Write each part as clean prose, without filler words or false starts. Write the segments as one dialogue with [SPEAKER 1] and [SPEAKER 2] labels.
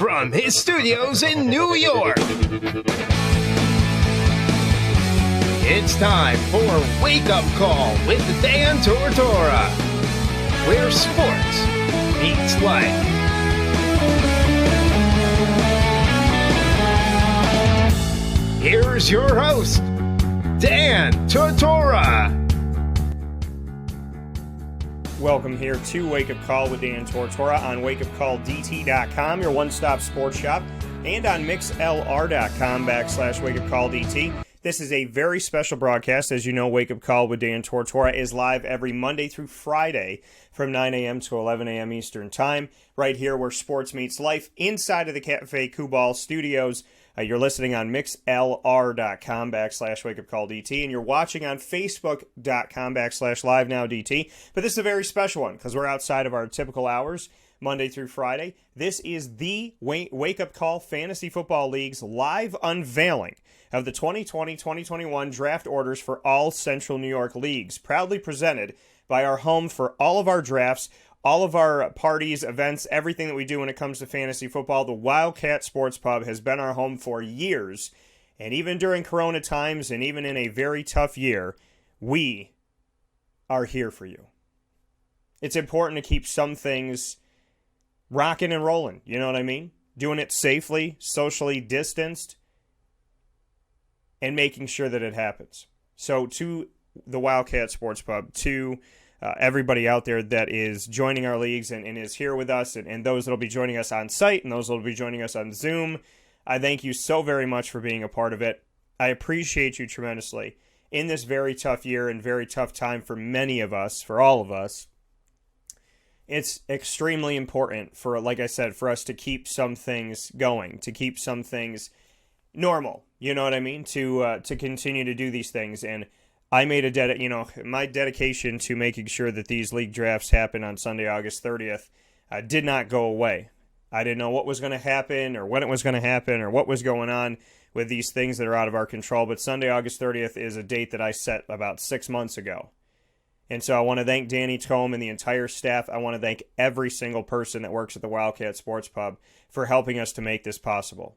[SPEAKER 1] from his studios in New York. It's time for Wake Up Call with Dan Tortora, where sports meets life. Here's your host, Dan Tortora.
[SPEAKER 2] Welcome here to Wake Up Call with Dan Tortora on wakeupcalldt.com, your one-stop sports shop, and on mixlr.com/wakeupcalldt. This is a very special broadcast. As you know, Wake Up Call with Dan Tortora is live every Monday through Friday from 9 a.m. to 11 a.m. Eastern Time, right here where sports meets life inside of the Cafe Kubal Studios. You're listening on mixlr.com/wakeupcalldt, and you're watching on facebook.com/livenowdt. But this is a very special one because we're outside of our typical hours, Monday through Friday. This is the Wake Up Call Fantasy Football League's live unveiling of the 2020-2021 draft orders for all Central New York leagues, proudly presented by our home for all of our drafts, all of our parties, events, everything that we do when it comes to fantasy football. The Wildcat Sports Pub has been our home for years. And even during Corona times and even in a very tough year, we are here for you. It's important to keep some things rocking and rolling. You know what I mean? Doing it safely, socially distanced, and making sure that it happens. So to the Wildcat Sports Pub, to everybody out there that is joining our leagues and is here with us, and those that will be joining us on site and those that will be joining us on Zoom, I thank you so very much for being a part of it. I appreciate you tremendously. In this very tough year and very tough time for many of us, for all of us, it's extremely important for, like I said, for us to keep some things going, to keep some things normal. You know what I mean? To continue to do these things. And I made my dedication to making sure that these league drafts happen on Sunday, August 30th, did not go away. I didn't know what was going to happen or when it was going to happen or what was going on with these things that are out of our control. But Sunday, August 30th is a date that I set about 6 months ago. And so I want to thank Danny Tome and the entire staff. I want to thank every single person that works at the Wildcat Sports Pub for helping us to make this possible.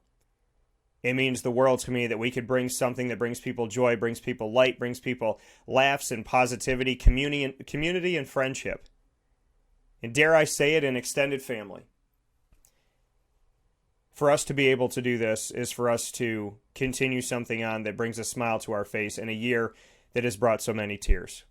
[SPEAKER 2] It means the world to me that we could bring something that brings people joy, brings people light, brings people laughs and positivity, community and friendship. And dare I say it, an extended family. For us to be able to do this is for us to continue something on that brings a smile to our face in a year that has brought so many tears.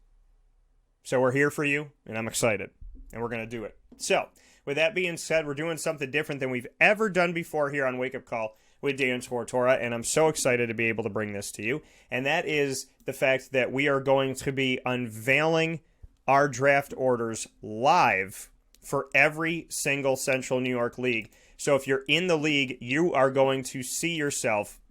[SPEAKER 2] So we're here for you, and I'm excited, and we're going to do it. So, with that being said, we're doing something different than we've ever done before here on Wake Up Call with Dan Tortora, and I'm so excited to be able to bring this to you. And that is the fact that we are going to be unveiling our draft orders live for every single Central New York league. So if you're in the league, you are going to see yourself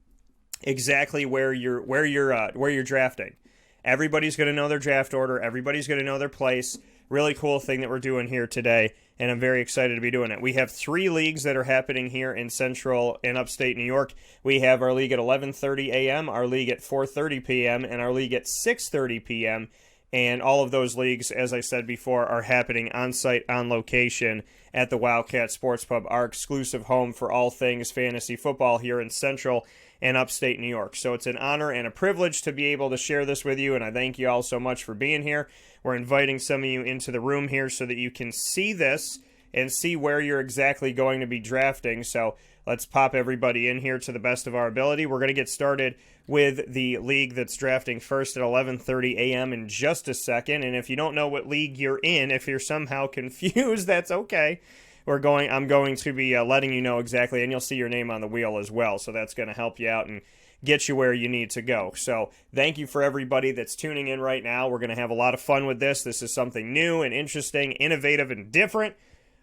[SPEAKER 2] exactly where you're drafting. Everybody's going to know their draft order. Everybody's going to know their place. Really cool thing that we're doing here today, and I'm very excited to be doing it. We have 3 leagues that are happening here in Central and Upstate New York. We have our league at 11:30 a.m., our league at 4:30 p.m., and our league at 6:30 p.m., and all of those leagues, as I said before, are happening on-site, on location at the Wildcat Sports Pub, our exclusive home for all things fantasy football here in Central and Upstate New York. So it's an honor and a privilege to be able to share this with you, and I thank you all so much for being here. We're inviting some of you into the room here so that you can see this and see where you're exactly going to be drafting. So let's pop everybody in here to the best of our ability. We're going to get started with the league that's drafting first at 11:30 a.m. in just a second. And if you don't know what league you're in, if you're somehow confused, that's okay. I'm going to be letting you know exactly, and you'll see your name on the wheel as well. So that's going to help you out and get you where you need to go. So thank you for everybody that's tuning in right now. We're going to have a lot of fun with this. This is something new and interesting, innovative and different.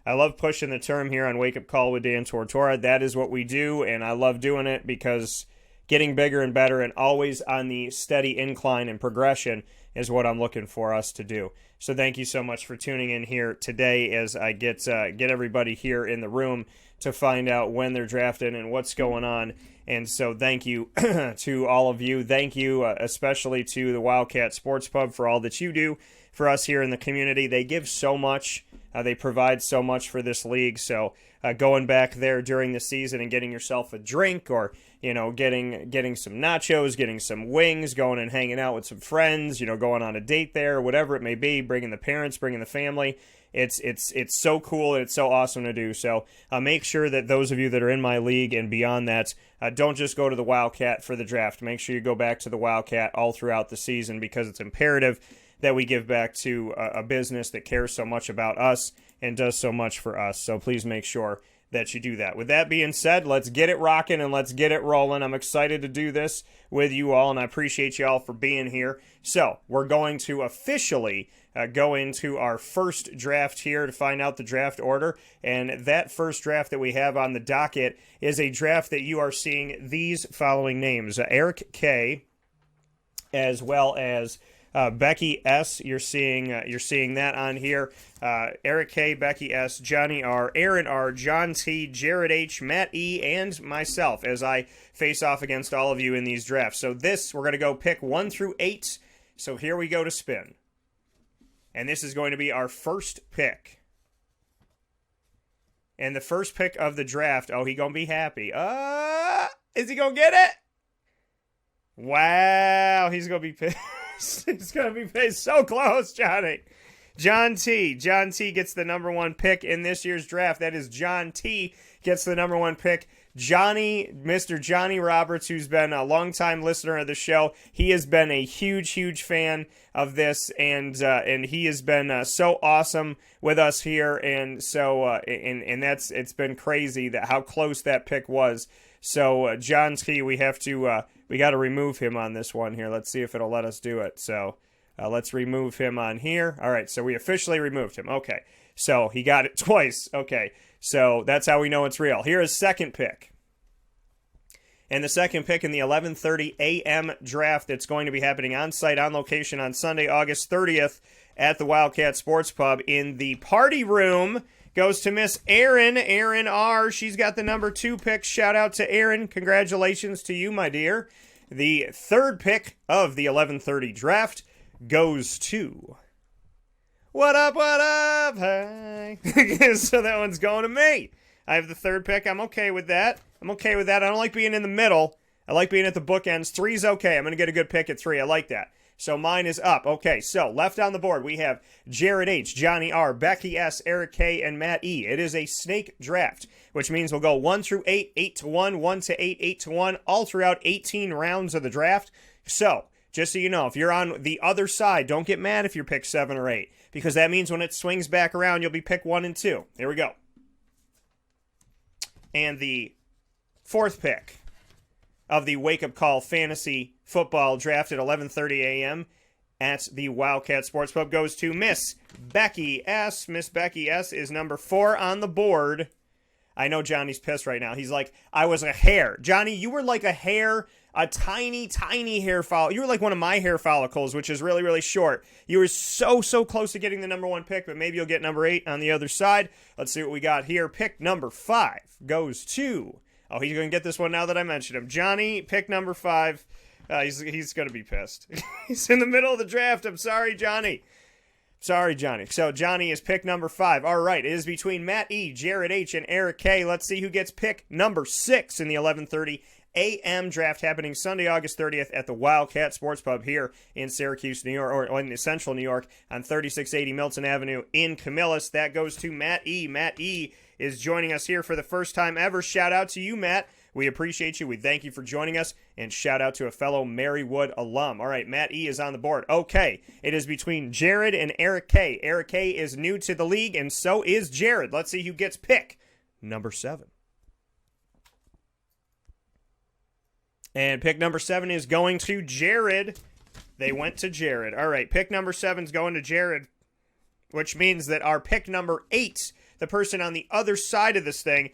[SPEAKER 2] I love pushing the term here on Wake Up Call with Dan Tortora. That is what we do, and I love doing it because getting bigger and better and always on the steady incline and progression is what I'm looking for us to do. So thank you so much for tuning in here today as I get everybody here in the room to find out when they're drafted and what's going on. And so thank you to all of you. Thank you especially to the Wildcat Sports Pub for all that you do for us here in the community. They give so much They provide so much for this league. So going back there during the season and getting yourself a drink, or getting some nachos, getting some wings, going and hanging out with some friends, going on a date there, whatever it may be, bringing the parents, bringing the family. It's so cool, and it's so awesome to do. So make sure that those of you that are in my league and beyond that, don't just go to the Wildcat for the draft. Make sure you go back to the Wildcat all throughout the season, because it's imperative that we give back to a business that cares so much about us and does so much for us. So please make sure that you do that. With that being said, let's get it rocking and let's get it rolling. I'm excited to do this with you all, and I appreciate you all for being here. So we're going to officially go into our first draft here to find out the draft order. And that first draft that we have on the docket is a draft that you are seeing these following names. Eric K., as well as Becky S. You're seeing that on here. Eric K., Becky S., Johnny R., Aaron R., John T., Jared H., Matt E., and myself as I face off against all of you in these drafts. So we're going to go pick 1 through 8. So here we go to spin. And this is going to be our first pick. And the first pick of the draft, he going to be happy. Is he going to get it? Wow, he's going to be pissed. He's going to be pissed. So close, Johnny. John T. John T gets the number 1 pick in this year's draft. That is John T gets the number 1 pick. Mr. Johnny Roberts, who's been a longtime listener of the show, he has been a huge, huge fan of this, and he has been so awesome with us here, and so it's been crazy that how close that pick was. So John T, we got to remove him on this one here. Let's see if it'll let us do it. So let's remove him on here. All right, so we officially removed him. Okay, so he got it twice. Okay, so that's how we know it's real. Here is second pick. And the second pick in the 11:30 a.m. draft that's going to be happening on site, on location on Sunday, August 30th at the Wildcat Sports Pub in the party room goes to Miss Erin R. She's got the number 2 pick. Shout out to Erin. Congratulations to you, my dear. The third pick of the 11:30 draft goes to... What up, hi. So that one's going to me. I have the third pick. I'm okay with that. I don't like being in the middle. I like being at the bookends. 3's okay. I'm going to get a good pick at 3. I like that. So mine is up. Okay, so left on the board, we have Jared H., Johnny R., Becky S., Eric K., and Matt E. It is a snake draft, which means we'll go 1 through 8, 8 to 1, 1 to 8, 8 to 1, all throughout 18 rounds of the draft. So, just so you know, if you're on the other side, don't get mad if you're pick 7 or 8, because that means when it swings back around, you'll be pick 1 and 2. Here we go. And the fourth pick of the Wake Up Call Fantasy Football Draft at 11:30 a.m. at the Wildcat Sports Pub goes to Miss Becky S. Miss Becky S. is number 4 on the board. I know Johnny's pissed right now. He's like, I was a hair. Johnny, you were like a hair, a tiny, tiny hair follicle. You were like one of my hair follicles, which is really, really short. You were so close to getting the number 1 pick, but maybe you'll get number 8 on the other side. Let's see what we got here. Pick number 5 goes to... Oh, he's going to get this one now that I mentioned him. Johnny, pick number 5. He's going to be pissed. He's in the middle of the draft. I'm sorry, Johnny. Sorry, Johnny. So Johnny is pick number 5. All right, it is between Matt E., Jared H., and Eric K. Let's see who gets pick number 6 in the 11:30 a.m. draft happening Sunday, August 30th at the Wildcat Sports Pub here in Syracuse, New York, or in central New York on 3680 Milton Avenue in Camillus. That goes to Matt E. Matt E. is joining us here for the first time ever. Shout out to you, Matt. We appreciate you. We thank you for joining us. And shout out to a fellow Marywood alum. All right, Matt E. is on the board. Okay, it is between Jared and Eric K. Eric K. is new to the league, and so is Jared. Let's see who gets pick number 7. And pick number 7 is going to Jared. They went to Jared. All right, pick number 7 is going to Jared, which means that our pick number 8, the person on the other side of this thing,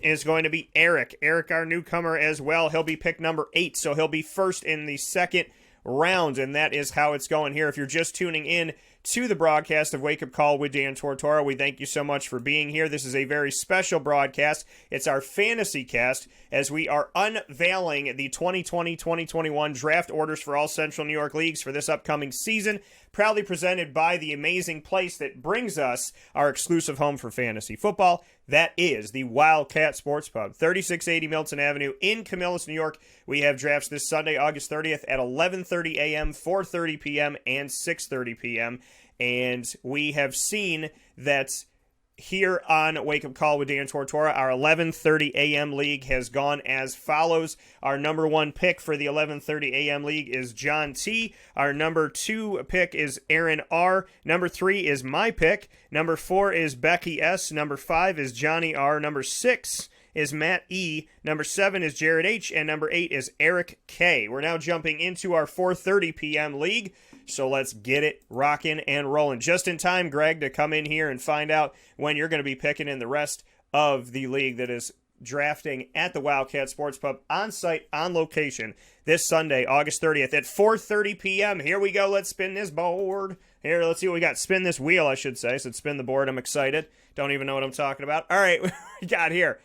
[SPEAKER 2] is going to be Eric. Eric, our newcomer as well. He'll be pick number 8, so he'll be first in the second round, and that is how it's going here. If you're just tuning in to the broadcast of Wake Up Call with Dan Tortora. We thank you so much for being here. This is a very special broadcast. It's our fantasy cast as we are unveiling the 2020-2021 draft orders for all Central New York Leagues for this upcoming season, proudly presented by the amazing place that brings us our exclusive home for fantasy football. That is the Wildcat Sports Pub, 3680 Milton Avenue in Camillus, New York. We have drafts this Sunday, August 30th at 11:30 a.m., 4:30 p.m., and 6:30 p.m. And we have seen that here on Wake Up Call with Dan Tortora, our 11:30 a.m. league has gone as follows. Our number one pick for the 11:30 a.m. league is John T. Our number two pick is Aaron R. Number 3 is my pick. Number 4 is Becky S. Number 5 is Johnny R. Number 6 is Matt E. Number 7 is Jared H. And number 8 is Eric K. We're now jumping into our 4:30 p.m. league. So let's get it rocking and rolling. Just in time, Greg, to come in here and find out when you're going to be picking in the rest of the league that is drafting at the Wildcat Sports Pub on site, on location, this Sunday, August 30th at 4:30 p.m. Here we go. Let's spin this board. Here, let's see what we got. Spin this wheel, I should say. So spin the board. I'm excited. Don't even know what I'm talking about. All right, what we got here.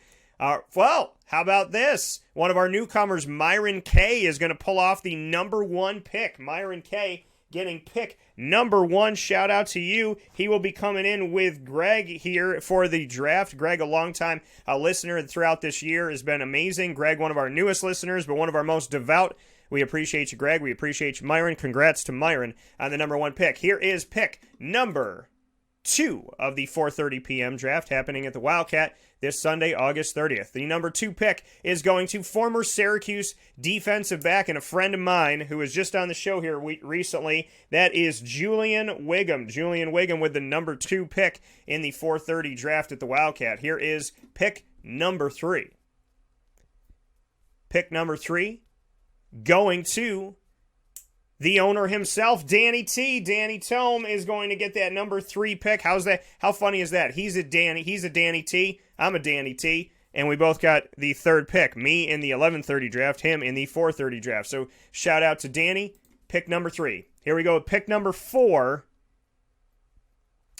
[SPEAKER 2] Well, how about this? One of our newcomers, Myron K., is going to pull off the number one pick. Myron K., getting pick number 1. Shout out to you. He will be coming in with Greg here for the draft. Greg, a longtime listener throughout this year, has been amazing. Greg, one of our newest listeners, but one of our most devout. We appreciate you, Greg. We appreciate you, Myron. Congrats to Myron on the number 1 pick. Here is pick number 2 of the 4:30 p.m. draft happening at the Wildcat this Sunday, August 30th. The number 2 pick is going to former Syracuse defensive back and a friend of mine who was just on the show here recently. That is Julian Wiggum. Julian Wiggum with the number 2 pick in the 4:30 draft at the Wildcat. Here is pick number 3. Pick number 3 going to the owner himself, Danny T. Danny Tome is going to get that number 3 pick. How's that? How funny is that? He's a Danny T. I'm a Danny T. And we both got the 3rd pick. Me in the 11:30 draft, him in the 4:30 draft. So shout out to Danny. Pick number 3. Here we go with pick number 4.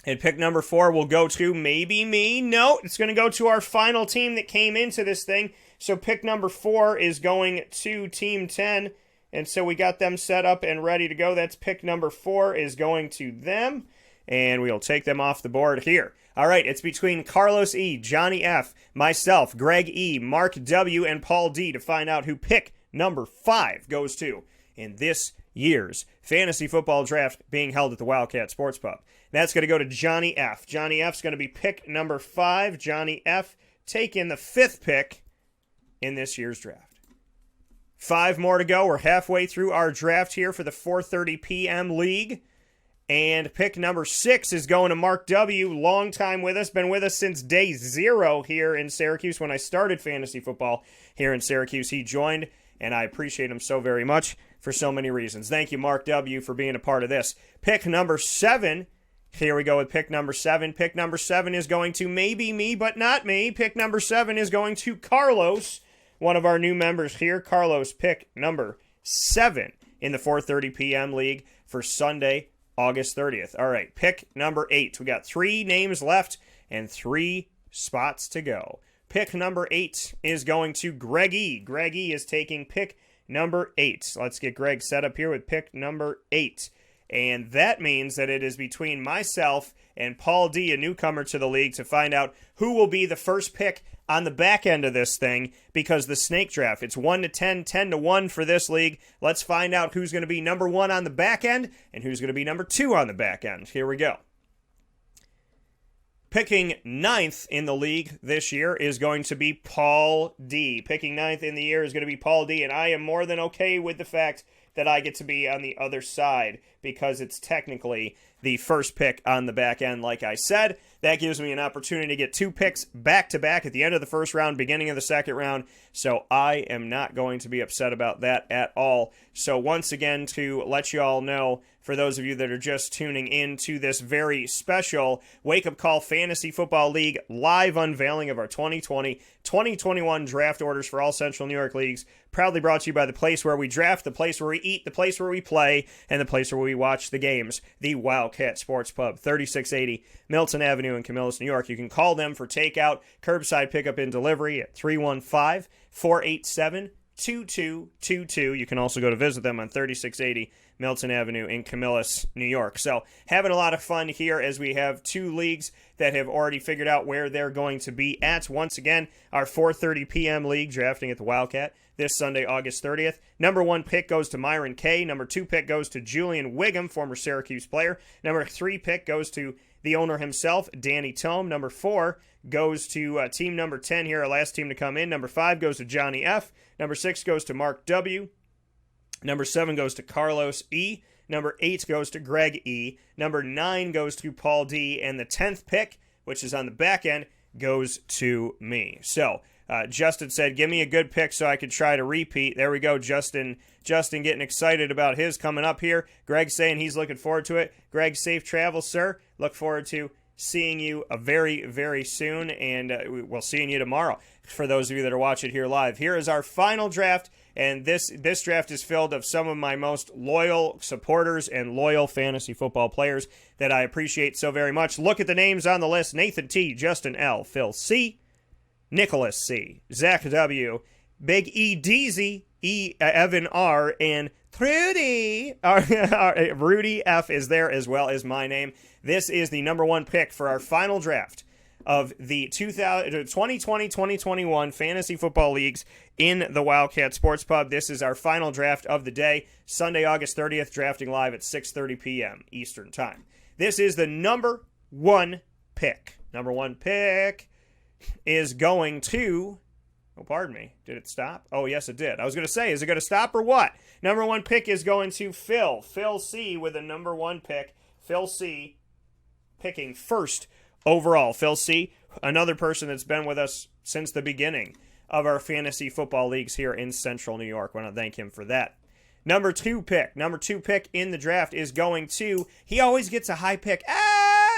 [SPEAKER 2] And pick number 4 will go to maybe me. No, it's going to go to our final team that came into this thing. So pick number 4 is going to Team 10. And so we got them set up and ready to go. That's pick number 4 is going to them. And we'll take them off the board here. All right, it's between Carlos E., Johnny F., myself, Greg E., Mark W., and Paul D. to find out who pick number 5 goes to in this year's fantasy football draft being held at the Wildcat Sports Pub. That's going to go to Johnny F. Johnny F's going to be pick number 5. Johnny F. taking the 5th pick in this year's draft. 5 more to go. We're halfway through our draft here for the 4:30 p.m. league. And pick number 6 is going to Mark W., long time with us, been with us since day 0 here in Syracuse. When I started fantasy football here in Syracuse, he joined, and I appreciate him so very much for so many reasons. Thank you, Mark W., for being a part of this. Pick number 7, here we go with pick number 7. Pick number 7 is going to maybe me, but not me. Pick number 7 is going to Carlos, one of our new members here. Carlos, pick number 7 in the 4:30 p.m. league for Sunday, August 30th. All right, pick number 8. We got 3 names left and 3 spots to go. Pick number 8 is going to Greg E. Greg E. is taking pick number 8. Let's get Greg set up here with pick number 8. And that means that it is between myself and Paul D., a newcomer to the league, to find out who will be the first pick on the back end of this thing, because the snake draft, it's 1 to 10, 10 to 1 for this league. Let's find out who's going to be number 1 on the back end and who's going to be number 2 on the back end. Here we go. Picking 9th in the league this year is going to be Paul D. Picking 9th in the year is going to be Paul D. And I am more than okay with the fact that I get to be on the other side, because it's technically the first pick on the back end, like I said. That gives me an opportunity to get 2 picks back-to-back at the end of the first round, beginning of the second round, so I am not going to be upset about that at all. So once again, to let you all know, for those of you that are just tuning in to this very special Wake Up Call Fantasy Football League live unveiling of our 2020-2021 draft orders for all Central New York Leagues, proudly brought to you by the place where we draft, the place where we eat, the place where we play, and the place where we watch the games, the Wildcat Sports Pub, 3680 Milton Avenue in Camillus, New York. You can call them for takeout, curbside pickup, and delivery at 315-487-2222. You can also go to visit them on 3680 Milton Avenue in Camillus, New York. So having a lot of fun here as we have 2 leagues that have already figured out where they're going to be at. Once again, our 4:30 p.m. league drafting at the Wildcat this Sunday, August 30th. Number 1 pick goes to Myron Kay. Number 2 pick goes to Julian Wiggum, former Syracuse player. Number 3 pick goes to the owner himself, Danny Tome. Number 4 goes to team number 10 here, our last team to come in. Number 5 goes to Johnny F. Number 6 goes to Mark W. Number 7 goes to Carlos E. Number 8 goes to Greg E. Number 9 goes to Paul D. And the 10th pick, which is on the back end, goes to me. So Justin said, give me a good pick so I could try to repeat. There we go, Justin. Justin getting excited about his coming up here. Greg saying he's looking forward to it. Greg, safe travels, sir. Look forward to seeing you very, very soon, and we'll see you tomorrow for those of you that are watching here live. Here is our final draft, and this draft is filled of some of my most loyal supporters and loyal fantasy football players that I appreciate so very much. Look at the names on the list: Nathan T., Justin L., Phil C., Nicholas C., Zach W., Big E. Deasy, Evan R., and Rudy. Rudy F. is there as well as my name. This is the number 1 pick for our final draft of the 2020-2021 Fantasy Football Leagues in the Wildcat Sports Pub. This is our final draft of the day, Sunday, August 30th, drafting live at 6:30 p.m. Eastern Time. This is the number 1 pick. Number 1 pick is going to... Oh, pardon me. Did it stop? Oh, yes, it did. I was going to say, is it going to stop or what? Number 1 pick is going to Phil. Phil C. with a number 1 pick. Phil C. picking first overall. Phil C., another person that's been with us since the beginning of our fantasy football leagues here in Central New York. I want to thank him for that. Number 2 pick in the draft is going to... He always gets a high pick.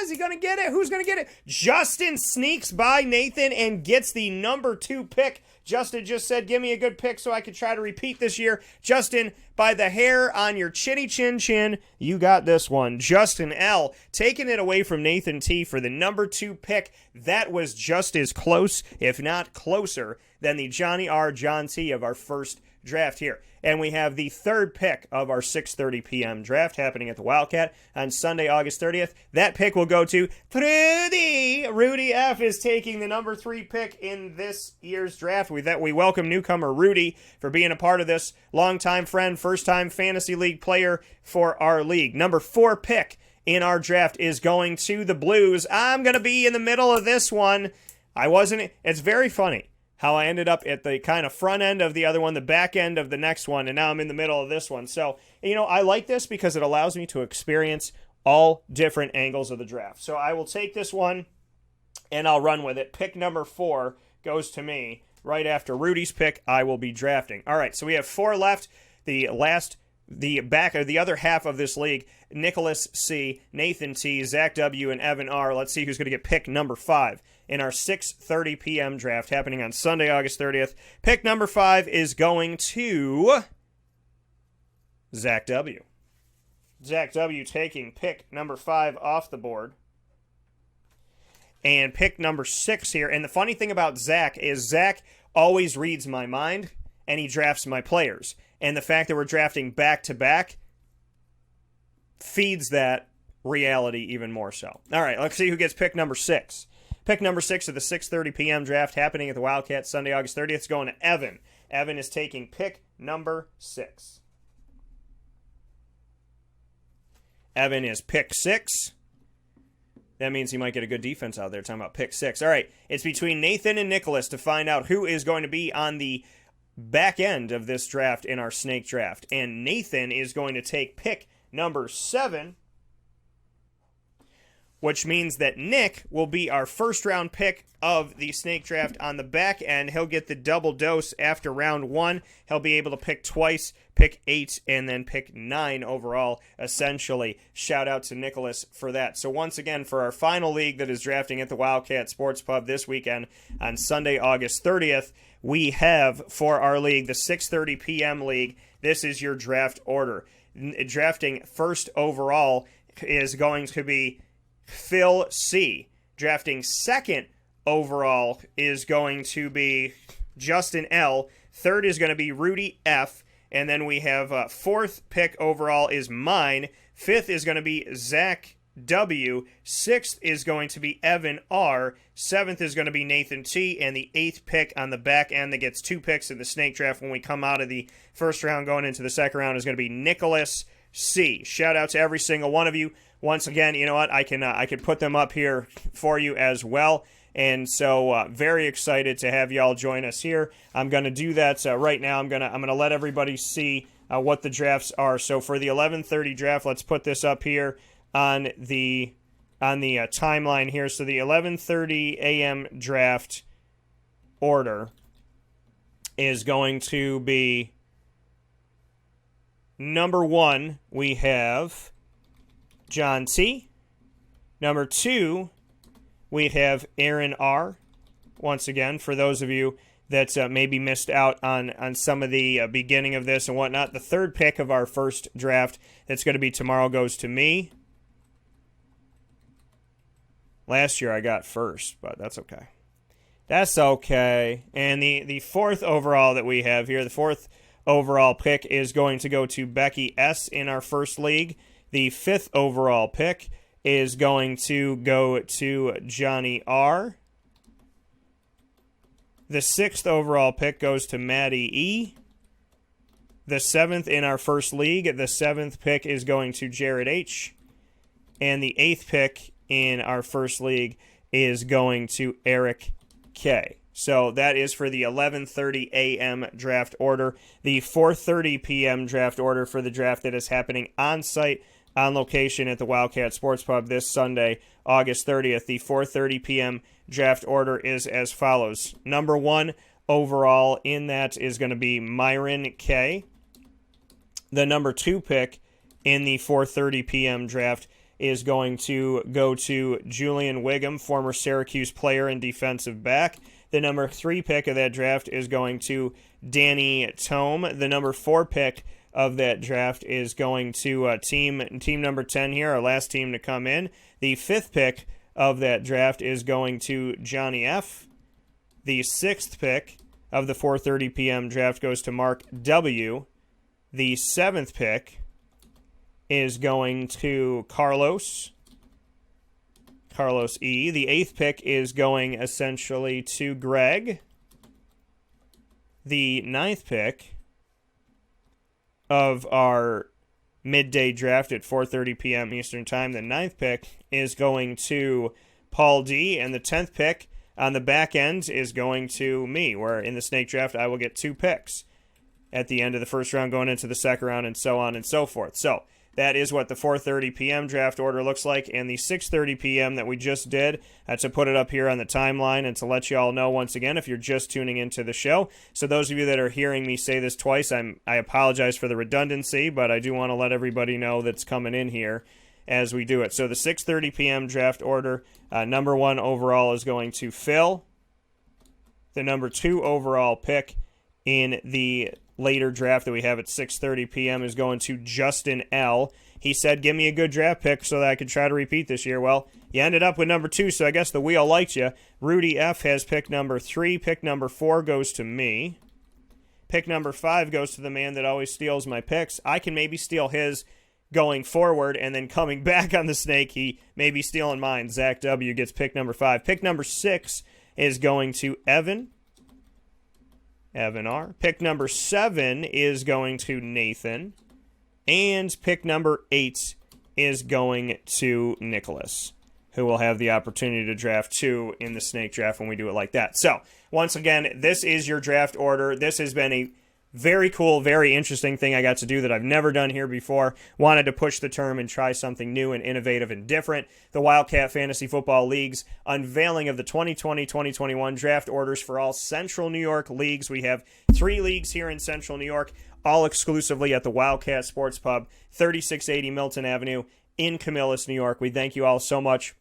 [SPEAKER 2] Is he going to get it? Who's going to get it? Justin sneaks by Nathan and gets the number 2 pick. Justin just said, give me a good pick so I could try to repeat this year. Justin, by the hair on your chinny chin chin, you got this one. Justin L. taking it away from Nathan T. for the number 2 pick. That was just as close, if not closer, than the Johnny R. John T. of our first draft here. And we have the 3rd pick of our 6:30 p.m. draft happening at the Wildcat on Sunday, August 30th. That pick will go to Rudy. Rudy F. is taking the number 3 pick in this year's draft. We welcome newcomer Rudy for being a part of this. Longtime friend, first-time fantasy league player for our league. Number 4 pick in our draft is going to the Blues. I'm going to be in the middle of this one. It's very funny how I ended up at the kind of front end of the other one, the back end of the next one, and now I'm in the middle of this one. So, I like this because it allows me to experience all different angles of the draft. So I will take this one, and I'll run with it. Pick number 4 goes to me. Right after Rudy's pick, I will be drafting. All right, so we have 4 left. The other half of this league, Nicholas C., Nathan T., Zach W., and Evan R. Let's see who's going to get pick number 5 in our 6:30 p.m. draft happening on Sunday, August 30th. Pick number 5 is going to Zach W. Zach W. taking pick number 5 off the board. And pick number 6 here. And the funny thing about Zach is Zach always reads my mind, and he drafts my players. And the fact that we're drafting back-to-back feeds that reality even more so. All right, let's see who gets pick number 6. Pick number 6 of the 6:30 p.m. draft happening at the Wildcat Sunday, August 30th. It's going to Evan. Evan is taking pick number 6. Evan is pick 6. That means he might get a good defense out there. Talking about pick 6. All right, it's between Nathan and Nicholas to find out who is going to be on the back end of this draft in our snake draft. And Nathan is going to take pick number 7, which means that Nick will be our first round pick of the snake draft on the back end. He'll get the double dose after round 1. He'll be able to pick twice, pick 8, and then pick 9 overall, essentially. Shout out to Nicholas for that. So once again, for our final league that is drafting at the Wildcat Sports Pub this weekend on Sunday, August 30th, we have for our league, the 6:30 p.m. league, this is your draft order. Drafting first overall is going to be Phil C. Drafting second overall is going to be Justin L. Third is going to be Rudy F. And then we have fourth pick overall is mine. Fifth is going to be Zach W. Sixth is going to be Evan R. Seventh is going to be Nathan T. And the eighth pick on the back end that gets 2 picks in the snake draft when we come out of the first round going into the second round is going to be Nicholas C. Shout out to every single one of you. Once again, you know what? I can put them up here for you as well. And so very excited to have y'all join us here. I'm going to do that right now. I'm going to let everybody see what the drafts are. So for the 11:30 draft, let's put this up here on the timeline here. So the 11:30 a.m. draft order is going to be number 1, we have John T. Number 2, we have Aaron R. Once again, for those of you that maybe missed out on some of the beginning of this and whatnot, the third pick of our first draft that's going to be tomorrow goes to me. Last year I got first, but that's okay. That's okay. And the fourth overall that we have here, the fourth overall pick is going to go to Becky S. in our first league. The fifth overall pick is going to go to Johnny R. The sixth overall pick goes to Maddie E. The seventh in our first league, the seventh pick is going to Jared H. And the eighth pick in our first league is going to Eric K. So that is for the 11:30 a.m. draft order. The 4:30 p.m. draft order for the draft that is happening on site, on location at the Wildcat Sports Pub this Sunday, August 30th. The 4:30 p.m. draft order is as follows. Number 1 overall in that is going to be Myron K. The number 2 pick in the 4:30 p.m. draft is going to go to Julian Wiggum, former Syracuse player and defensive back. The number 3 pick of that draft is going to Danny Tome. The number 4 pick of that draft is going to team number 10 here, our last team to come in. The 5th pick of that draft is going to Johnny F. The 6th pick of the 4:30 p.m. draft goes to Mark W. The 7th pick is going to Carlos E. The 8th pick is going essentially to Greg. The 9th pick of our midday draft at 4:30 p.m. Eastern Time, the 9th pick is going to Paul D. And the 10th pick on the back end is going to me, where in the snake draft I will get 2 picks at the end of the first round going into the second round and so on and so forth. So that is what the 4:30 p.m. draft order looks like, and the 6:30 p.m. that we just did, to put it up here on the timeline and to let you all know once again if you're just tuning into the show. So those of you that are hearing me say this twice, I apologize for the redundancy, but I do want to let everybody know that's coming in here as we do it. So the 6:30 p.m. draft order, number 1 overall is going to Phil. The number 2 overall pick in the later draft that we have at 6:30 p.m. is going to Justin L. He said, give me a good draft pick so that I could try to repeat this year. Well, you ended up with number 2, so I guess the wheel liked you. Rudy F. has pick number 3. Pick number 4 goes to me. Pick number 5 goes to the man that always steals my picks. I can maybe steal his going forward, and then coming back on the snake, he may be stealing mine. Zach W. gets pick number 5. Pick number 6 is going to Evan R. Pick number 7 is going to Nathan. And pick number 8 is going to Nicholas, who will have the opportunity to draft 2 in the snake draft when we do it like that. So, once again, this is your draft order. This has been a very cool, very interesting thing I got to do that I've never done here before. Wanted to push the term and try something new and innovative and different. The Wildcat Fantasy Football Leagues unveiling of the 2020-2021 draft orders for all Central New York leagues. We have 3 leagues here in Central New York, all exclusively at the Wildcat Sports Pub, 3680 Milton Avenue in Camillus, New York. We thank you all so much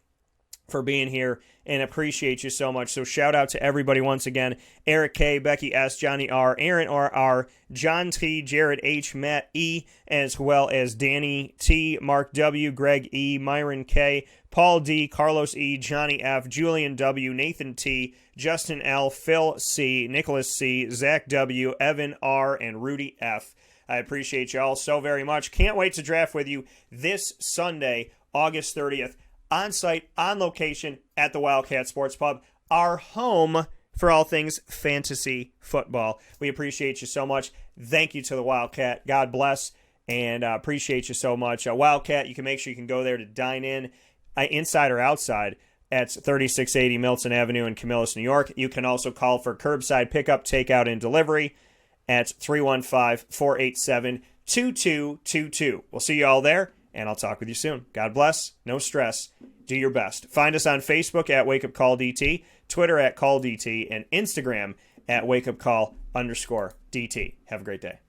[SPEAKER 2] for being here and appreciate you so much. So shout out to everybody once again. Eric K, Becky S, Johnny R, Aaron R, John T, Jared H, Matt E, as well as Danny T, Mark W, Greg E, Myron K, Paul D, Carlos E, Johnny F, Julian W, Nathan T, Justin L, Phil C, Nicholas C, Zach W, Evan R, and Rudy F. I appreciate you all so very much. Can't wait to draft with you this Sunday, August 30th. On site, on location at the Wildcat Sports Pub, our home for all things fantasy football. We appreciate you so much. Thank you to the Wildcat. God bless, and appreciate you so much. Wildcat, you can make sure you can go there to dine in, inside or outside, at 3680 Milton Avenue in Camillus, New York. You can also call for curbside pickup, takeout, and delivery at 315-487-2222. We'll see you all there, and I'll talk with you soon. God bless. No stress. Do your best. Find us on Facebook at Wake Up Call DT, Twitter at Call DT, and Instagram at Wake Up Call _DT. Have a great day.